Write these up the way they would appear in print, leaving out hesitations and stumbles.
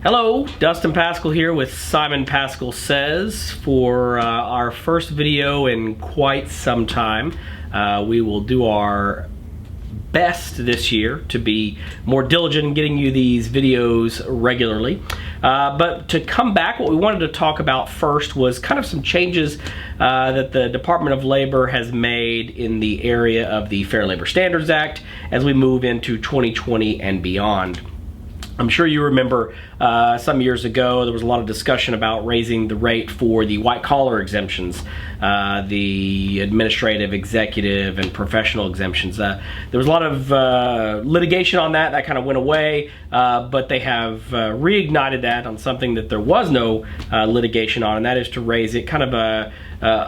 Hello, Dustin Paschal here with Simon Paschal Says for our first video in quite some time. We will do our best this year to be more diligent in getting you these videos regularly. But to come back, what we wanted to talk about first was kind of some changes that the Department of Labor has made in the area of the Fair Labor Standards Act as we move into 2020 and beyond. I'm sure you remember some years ago there was a lot of discussion about raising the rate for the white-collar exemptions, the administrative, executive, and professional exemptions. There was a lot of litigation on that. That kind of went away, but they have reignited that on something that there was no litigation on, and that is to raise it kind of a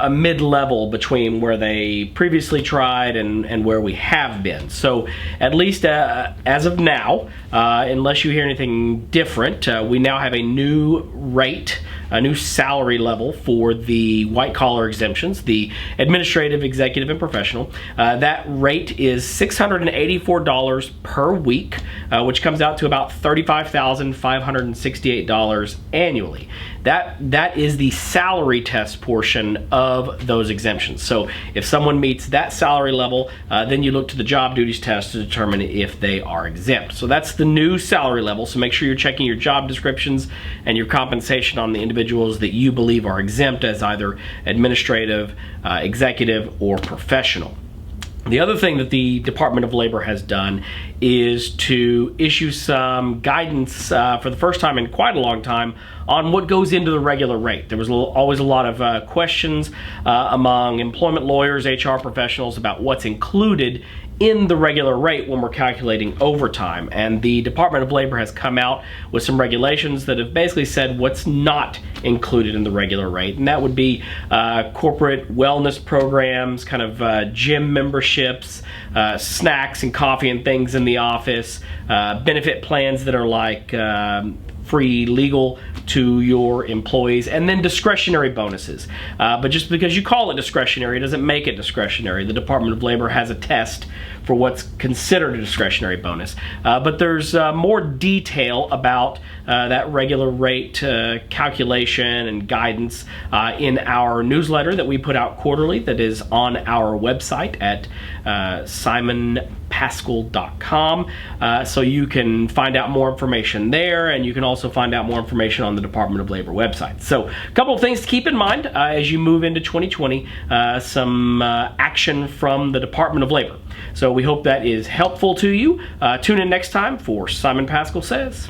mid-level between where they previously tried and where we have been. So at least as of now, unless you hear anything different, we now have a new rate, a new salary level for the white-collar exemptions, the administrative, executive, and professional. That rate is $684 per week, which comes out to about $35,568 annually. That is the salary test portion of those exemptions. So if someone meets that salary level, then you look to the job duties test to determine if they are exempt. So that's the new salary level. So make sure you're checking your job descriptions and your compensation on the individuals that you believe are exempt as either administrative, executive, or professional. The other thing that the Department of Labor has done is to issue some guidance for the first time in quite a long time on what goes into the regular rate. There was always a lot of questions among employment lawyers, HR professionals about what's included in the regular rate when we're calculating overtime. And the Department of Labor has come out with some regulations that have basically said what's not included in the regular rate. And that would be corporate wellness programs, kind of gym memberships, snacks and coffee and things in the office, benefit plans that are like free legal to your employees, and then discretionary bonuses. But just because you call it discretionary doesn't make it discretionary. The Department of Labor has a test for what's considered a discretionary bonus. But there's more detail about that regular rate calculation and guidance in our newsletter that we put out quarterly that is on our website at simonpaschal.com. So you can find out more information there, and you can also find out more information on the Department of Labor website. So a couple of things to keep in mind as you move into 2020, some action from the Department of Labor. So we hope that is helpful to you. Tune in next time for Simon Paschal Says.